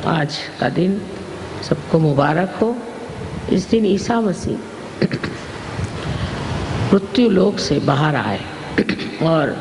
आज का दिन सबको मुबारक हो। इस दिन ईसा मसीह मृत्यु लोक से बाहर आए और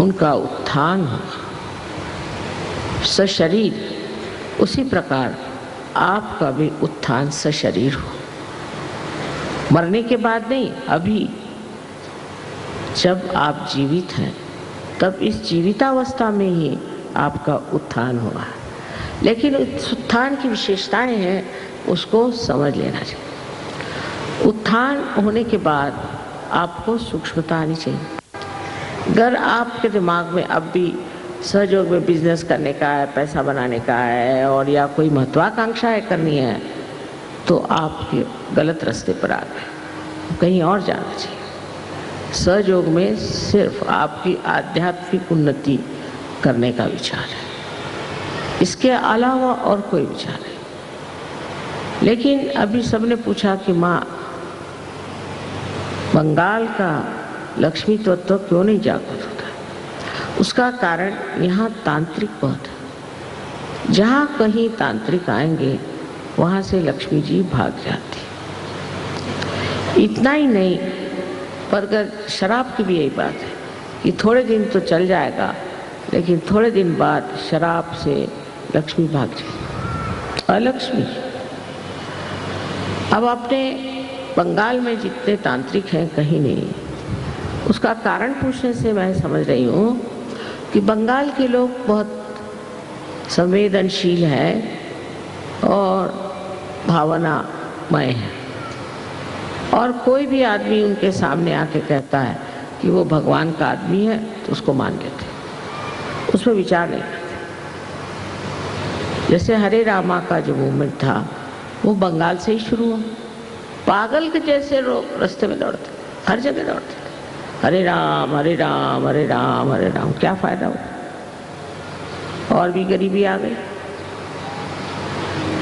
उनका उत्थान हुआ सशरीर। उसी प्रकार आपका भी उत्थान सशरीर हो। मरने के बाद नहीं, अभी जब आप जीवित हैं तब इस जीवितावस्था में ही आपका उत्थान हुआ। लेकिन उस उत्थान की विशेषताएं हैं, उसको समझ लेना चाहिए। उत्थान होने के बाद आपको सूक्ष्मता आनी चाहिए। अगर आपके दिमाग में अब भी सहयोग में बिजनेस करने का है, पैसा बनाने का है और या कोई महत्वाकांक्षाएं करनी है, तो आप गलत रास्ते पर आ गए, कहीं और जाना चाहिए। सहयोग में सिर्फ आपकी आध्यात्मिक उन्नति करने का विचार है, इसके अलावा और कोई विचार नहीं। लेकिन अभी सबने पूछा कि माँ, बंगाल का लक्ष्मी तत्व क्यों नहीं जागृत होता? उसका कारण यहाँ तांत्रिक बहुत है। जहाँ कहीं तांत्रिक आएंगे वहाँ से लक्ष्मी जी भाग जाती। इतना ही नहीं, पर अगर शराब की भी यही बात है कि थोड़े दिन तो चल जाएगा, लेकिन थोड़े दिन बाद शराब से लक्ष्मी भाग जाएगी। अलक्ष्मी। अब अपने बंगाल में जितने तांत्रिक हैं कहीं नहीं। उसका कारण पूछने से मैं समझ रही हूँ कि बंगाल के लोग बहुत संवेदनशील हैं और भावनामय हैं, और कोई भी आदमी उनके सामने आके कहता है कि वो भगवान का आदमी है तो उसको मान लेते, उसमें विचार नहीं करते। जैसे हरे रामा का जो मूवमेंट था वो बंगाल से ही शुरू हुआ। पागल के जैसे लोग रास्ते में दौड़ते, हर जगह दौड़ते थे, हरे राम हरे राम हरे राम हरे राम। क्या फायदा हुआ? और भी गरीबी आ गई।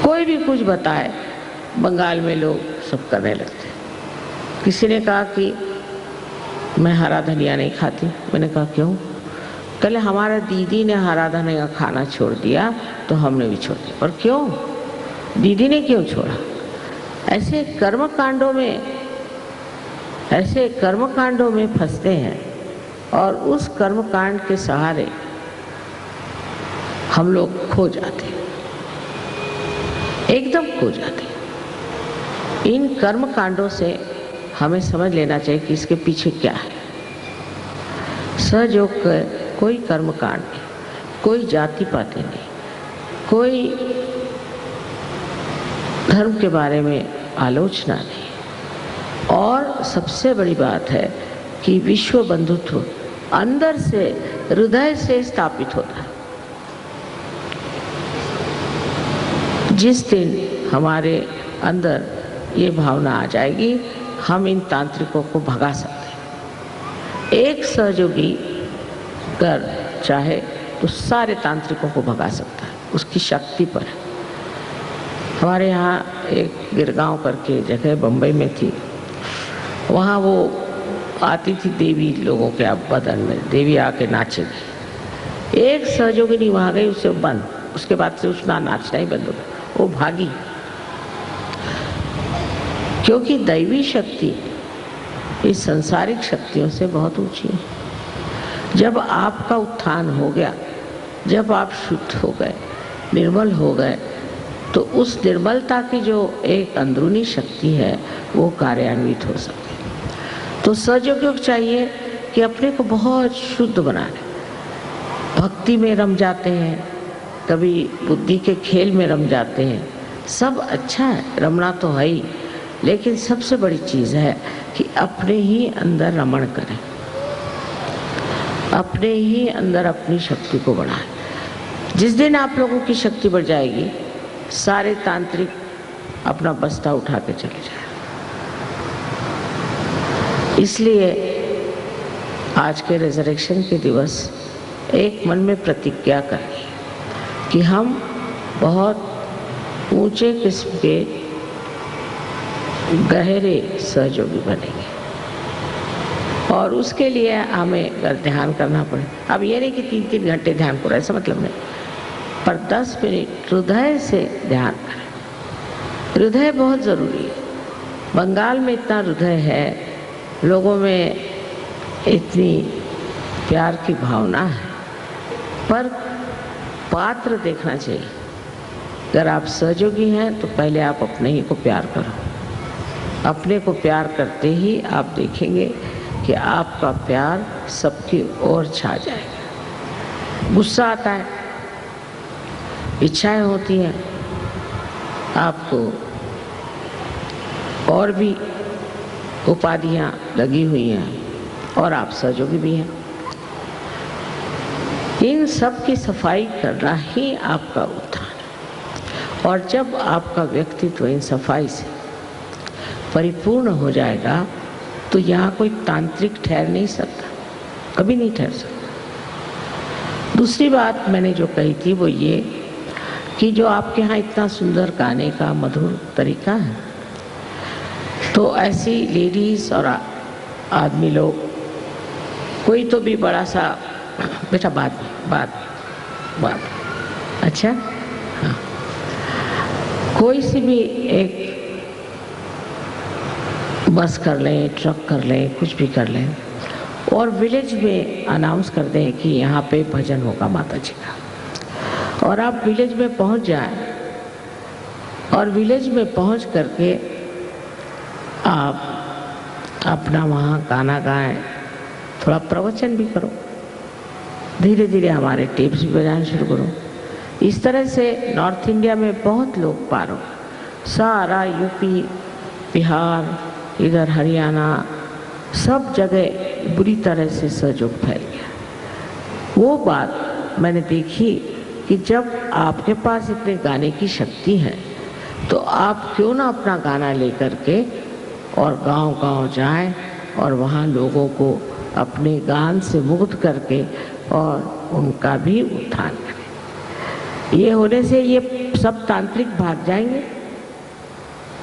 कोई भी कुछ बताए, बंगाल में लोग सब करने लगते। किसी ने कहा कि मैं हरा धनिया नहीं खाती। मैंने कहा क्यों? कल हमारा दीदी ने हरा धनिया खाना छोड़ दिया तो हमने भी छोड़ दिया। और क्यों? दीदी ने क्यों छोड़ा? ऐसे कर्मकांडों में फंसते हैं और उस कर्मकांड के सहारे हम लोग खो जाते हैं, एकदम खो जाते हैं। इन कर्मकांडों से हमें समझ लेना चाहिए कि इसके पीछे क्या है। सहयोग कोई कर्मकांड नहीं, कोई जाति पाति नहीं, कोई धर्म के बारे में आलोचना नहीं, और सबसे बड़ी बात है कि विश्व बंधुत्व अंदर से, हृदय से स्थापित होता है। जिस दिन हमारे अंदर ये भावना आ जाएगी, हम इन तांत्रिकों को भगा सकते हैं। एक सहयोगी कर चाहे तो सारे तांत्रिकों को भगा सकता है, उसकी शक्ति पर है। हमारे यहाँ एक गिरगांव करके जगह बम्बई में थी, वहाँ वो आती थी देवी लोगों के बदन में, देवी आके नाचेगी। एक सहयोगिनी वहाँ गई, उसे बंद, उसके बाद से उसका नाचना ही बंद हो गया, वो भागी। क्योंकि दैवी शक्ति इस संसारिक शक्तियों से बहुत ऊंची है। जब आपका उत्थान हो गया, जब आप शुद्ध हो गए, निर्मल हो गए, तो उस निर्मलता की जो एक अंदरूनी शक्ति है वो कार्यान्वित हो सकती है। तो सहयोगियों को चाहिए कि अपने को बहुत शुद्ध बना लें। भक्ति में रम जाते हैं, कभी बुद्धि के खेल में रम जाते हैं, सब अच्छा है, रमना तो है ही, लेकिन सबसे बड़ी चीज़ है कि अपने ही अंदर रमण करें, अपने ही अंदर अपनी शक्ति को बढ़ाएं। जिस दिन आप लोगों की शक्ति बढ़ जाएगी, सारे तांत्रिक अपना बस्ता उठा के चले जाए। इसलिए आज के रिजरेक्शन के दिवस एक मन में प्रतिज्ञा करें कि हम बहुत ऊंचे किस्म के गहरे सहयोगी बनेंगे, और उसके लिए हमें अगर ध्यान करना पड़े, अब ये नहीं कि 3-3 घंटे ध्यान करो, ऐसा मतलब नहीं। पर 10 मिनट हृदय से ध्यान करें। हृदय बहुत ज़रूरी है। बंगाल में इतना हृदय है, लोगों में इतनी प्यार की भावना है, पर पात्र देखना चाहिए। अगर आप सहयोगी हैं तो पहले आप अपने ही को प्यार करो। अपने को प्यार करते ही आप देखेंगे कि आपका प्यार सबकी ओर छा जाएगा। गुस्सा आता है, इच्छाएं होती हैं आपको, और भी उपाधियां लगी हुई हैं और आप सहयोगी भी हैं। इन सब की सफाई करना ही आपका उत्थान है। और जब आपका व्यक्तित्व इन सफाई से परिपूर्ण हो जाएगा तो यहाँ कोई तांत्रिक ठहर नहीं सकता, कभी नहीं ठहर सकता। दूसरी बात मैंने जो कही थी वो ये कि जो आपके यहाँ इतना सुंदर गाने का मधुर तरीका है, तो ऐसी लेडीज़ और आदमी लोग, कोई तो भी बड़ा सा, बेटा बात अच्छा, हाँ, कोई सी भी एक बस कर लें, ट्रक कर लें, कुछ भी कर लें और विलेज में अनाउंस कर दें कि यहाँ पे भजन होगा माता जी का, और आप विलेज में पहुँच जाएं और विलेज में पहुँच करके आप अपना वहाँ गाना गाएं, थोड़ा प्रवचन भी करो, धीरे धीरे हमारे टेप्स भी बजाना शुरू करो। इस तरह से नॉर्थ इंडिया में बहुत लोग पार हो, सारा यूपी, बिहार, इधर हरियाणा, सब जगह बुरी तरह से सहयोग फैल गया। वो बात मैंने देखी कि जब आपके पास इतने गाने की शक्ति है तो आप क्यों ना अपना गाना लेकर के और गांव-गांव जाएं और वहाँ लोगों को अपने गान से मुग्ध करके और उनका भी उत्थान करें। ये होने से ये सब तांत्रिक भाग जाएंगे,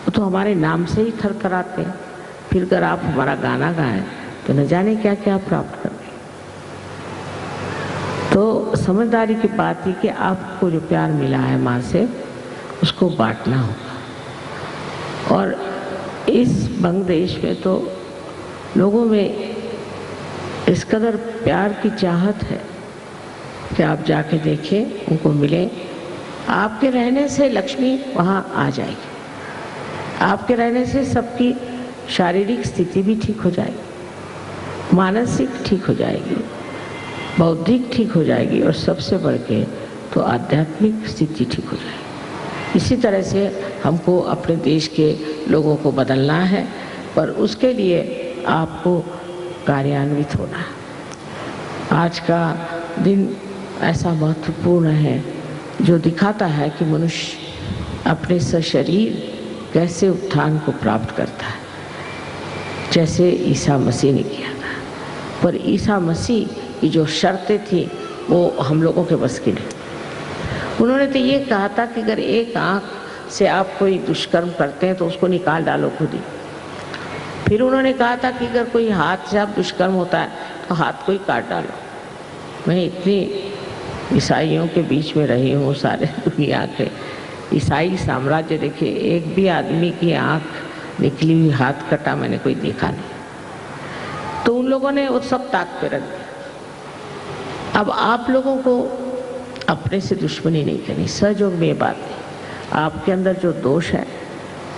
तो हमारे नाम से ही थरथराते हैं। फिर अगर आप हमारा गाना गाएं तो न जाने क्या क्या प्राप्त करें। तो समझदारी की बात है कि आपको जो प्यार मिला है माँ से, उसको बांटना होगा। और इस बंग देश में तो लोगों में इस कदर प्यार की चाहत है कि आप जाके देखें, उनको मिलें। आपके रहने से लक्ष्मी वहाँ आ जाएगी, आपके रहने से सबकी शारीरिक स्थिति भी ठीक हो जाएगी, मानसिक ठीक हो जाएगी, बौद्धिक ठीक हो जाएगी और सबसे बढ़ के तो आध्यात्मिक स्थिति ठीक हो जाएगी। इसी तरह से हमको अपने देश के लोगों को बदलना है, पर उसके लिए आपको कार्यान्वित होना है। आज का दिन ऐसा महत्वपूर्ण है जो दिखाता है कि मनुष्य अपने सशरीर कैसे उत्थान को प्राप्त करता है, जैसे ईसा मसीह ने किया था। पर ईसा मसीह की जो शर्तें थी वो हम लोगों के बस की नहीं। उन्होंने तो ये कहा था कि अगर एक आँख से आप कोई दुष्कर्म करते हैं तो उसको निकाल डालो खुद ही। फिर उन्होंने कहा था कि अगर कोई हाथ से आप दुष्कर्म होता है तो हाथ को ही काट डालो। मैं इतनी ईसाइयों के बीच में रही हूँ, सारे दुनिया के ईसाई साम्राज्य देखे, एक भी आदमी की आँख निकली हुई, हाथ कटा मैंने कोई देखा नहीं। तो उन लोगों ने वो सब ताक पे रख दिया। अब आप लोगों को अपने से दुश्मनी नहीं करनी, सहयोग में ये बात नहीं। आपके अंदर जो दोष है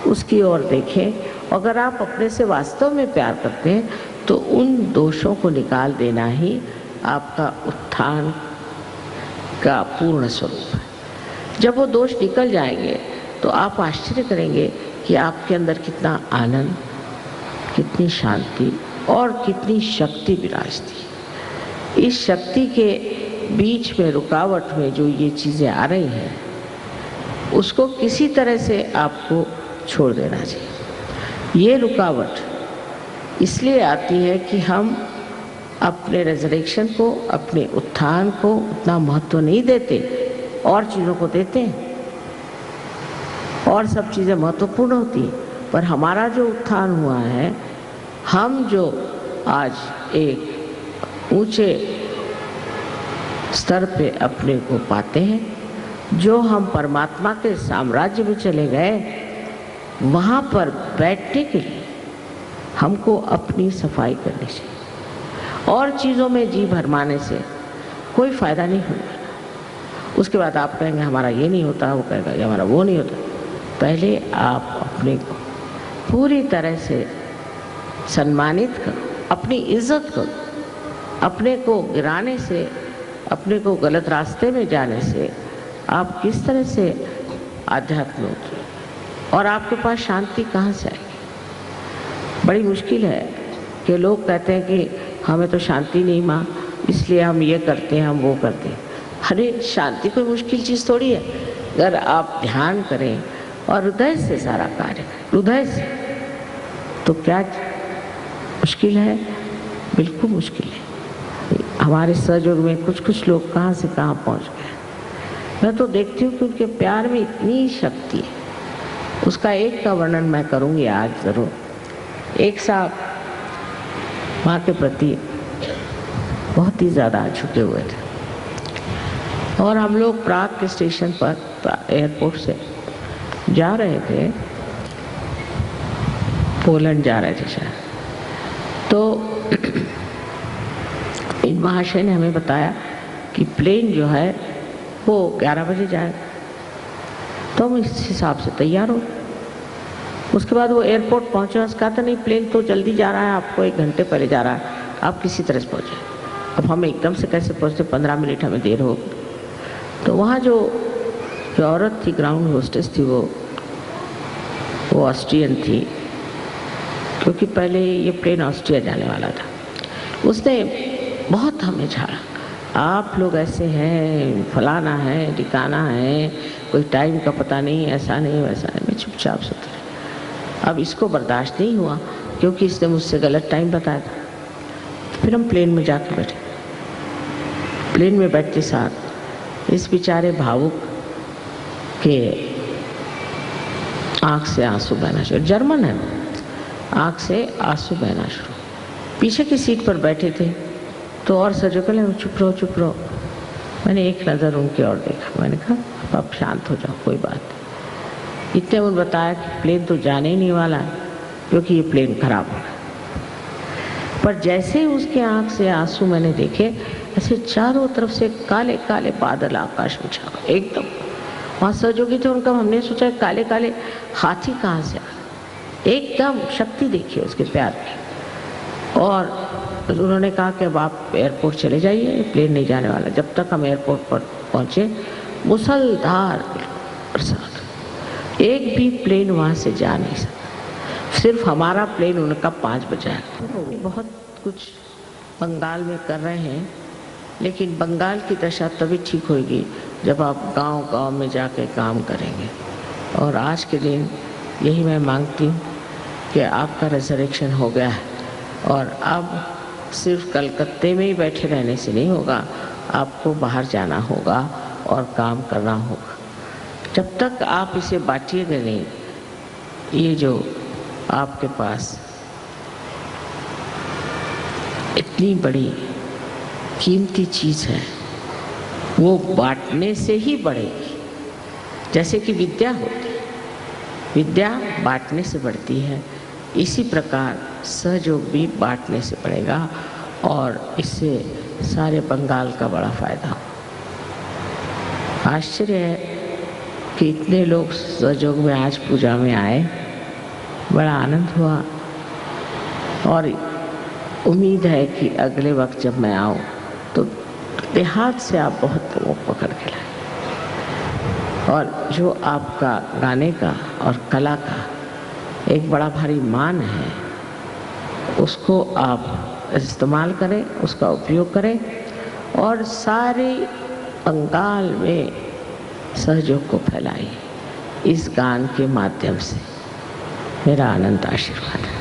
उसकी ओर देखें। अगर आप अपने से वास्तव में प्यार करते हैं तो उन दोषों को निकाल देना ही आपका उत्थान का पूर्ण स्वरूप है। जब वो दोष निकल जाएंगे तो आप आश्चर्य करेंगे कि आपके अंदर कितना आनंद, कितनी शांति और कितनी शक्ति विराजती। इस शक्ति के बीच में, रुकावट में जो ये चीज़ें आ रही हैं, उसको किसी तरह से आपको छोड़ देना चाहिए। ये रुकावट इसलिए आती है कि हम अपने रेजरेक्शन को, अपने उत्थान को उतना महत्व नहीं देते, और चीज़ों को देते हैं, और सब चीज़ें महत्वपूर्ण होती हैं। पर हमारा जो उत्थान हुआ है, हम जो आज एक ऊंचे स्तर पे अपने को पाते हैं, जो हम परमात्मा के साम्राज्य में चले गए, वहाँ पर बैठने के लिए हमको अपनी सफाई करनी चाहिए। और चीज़ों में जी भरमाने से कोई फ़ायदा नहीं होगा। उसके बाद आप कहेंगे हमारा ये नहीं होता, वो कहेगा ये हमारा वो नहीं होता। पहले आप अपने को पूरी तरह से सम्मानित करो, अपनी इज्जत करो। अपने को गिराने से, अपने को गलत रास्ते में जाने से आप किस तरह से आध्यात्म में उतरे और आपके पास शांति कहाँ से आएगी? बड़ी मुश्किल है कि लोग कहते हैं कि हमें तो शांति नहीं माँ, इसलिए हम ये करते हैं, हम वो करते हैं। अरे शांति कोई मुश्किल चीज़ थोड़ी है। अगर आप ध्यान करें और हृदय से सारा कार्य करें, हृदय से, तो क्या मुश्किल है? बिल्कुल मुश्किल है। हमारे सहयोग में कुछ लोग कहाँ से कहाँ पहुँच गए। मैं तो देखती हूँ कि उनके प्यार में इतनी शक्ति है। उसका एक का वर्णन मैं करूँगी आज ज़रूर। एक साहब माँ के प्रति बहुत ही ज़्यादा झुके हुए थे और हम लोग प्राग के स्टेशन पर एयरपोर्ट से जा रहे थे, पोलैंड जा रहे थे शायद। तो इन महाशय ने हमें बताया कि प्लेन जो है वो 11 बजे जाएगा। तो हम इस हिसाब से तैयार हो। उसके बाद वो एयरपोर्ट पहुंचे, उसका कहा था नहीं प्लेन तो जल्दी जा रहा है, आपको 1 घंटे पहले जा रहा है, आप किसी तरह से पहुंचे। अब हम एकदम से कैसे पहुंचते, 15 मिनट हमें देर हो। तो वहाँ जो औरत थी, ग्राउंड होस्टेस थी, वो ऑस्ट्रियन थी, क्योंकि पहले ये प्लेन ऑस्ट्रिया जाने वाला था। उसने बहुत हमें झाड़ा, आप लोग ऐसे हैं, फलाना है, ठिकाना है, कोई टाइम का पता नहीं, ऐसा नहीं वैसा नहीं। मैं चुपचाप सुनती रही। अब इसको बर्दाश्त नहीं हुआ क्योंकि इसने मुझसे गलत टाइम बताया था। तो फिर हम प्लेन में जाकर बैठे। प्लेन में बैठते साथ इस बेचारे भावुक के आँख से आंसू बहना शुरू, जर्मन है, आँख से आंसू बहना शुरू। पीछे की सीट पर बैठे थे तो और सजो के लिए चुप रहो चुप रहो। मैंने एक नज़र उनकी ओर देखा, मैंने कहा अब शांत हो जाओ, कोई बात नहीं। इतने उन्होंने बताया कि प्लेन तो जाने ही नहीं वाला है क्योंकि ये प्लेन खराब हो गया। पर जैसे ही उसके आँख से आंसू मैंने देखे, ऐसे चारों तरफ से काले काले बादल आकाश में छा गए एकदम। वहाँ सहयोगी थे, उनका हमने सोचा काले काले हाथी कहाँ से आ, एकदम शक्ति देखिए उसके प्यार की। और उन्होंने कहा कि अब आप एयरपोर्ट चले जाइए, प्लेन नहीं जाने वाला। जब तक हम एयरपोर्ट पर पहुँचे मूसलधार बरसात, एक भी प्लेन वहाँ से जा नहीं सकता। सिर्फ हमारा प्लेन उनका 5 बजा है। बहुत कुछ बंगाल में कर रहे हैं, लेकिन बंगाल की दशा तभी ठीक होगी जब आप गांव-गांव में जाके काम करेंगे। और आज के दिन यही मैं मांगती हूँ कि आपका रिजर्वेशन हो गया है और अब सिर्फ कलकत्ते में ही बैठे रहने से नहीं होगा, आपको बाहर जाना होगा और काम करना होगा। जब तक आप इसे बांटिएगा नहीं, ये जो आपके पास इतनी बड़ी कीमती चीज़ है वो बांटने से ही बढ़ेगी। जैसे कि विद्या होती है, विद्या बांटने से बढ़ती है, इसी प्रकार सहयोग भी बांटने से बढ़ेगा और इससे सारे बंगाल का बड़ा फायदा हो। आश्चर्य है कि इतने लोग सहयोग में आज पूजा में आए, बड़ा आनंद हुआ और उम्मीद है कि अगले वक्त जब मैं आऊँ तो देहात से आप बहुत लोगों को पकड़ के लाए और जो आपका गाने का और कला का एक बड़ा भारी मान है, उसको आप इस्तेमाल करें, उसका उपयोग करें और सारे बंगाल में सहयोग को फैलाइए इस गान के माध्यम से। मेरा अनंत आशीर्वाद है।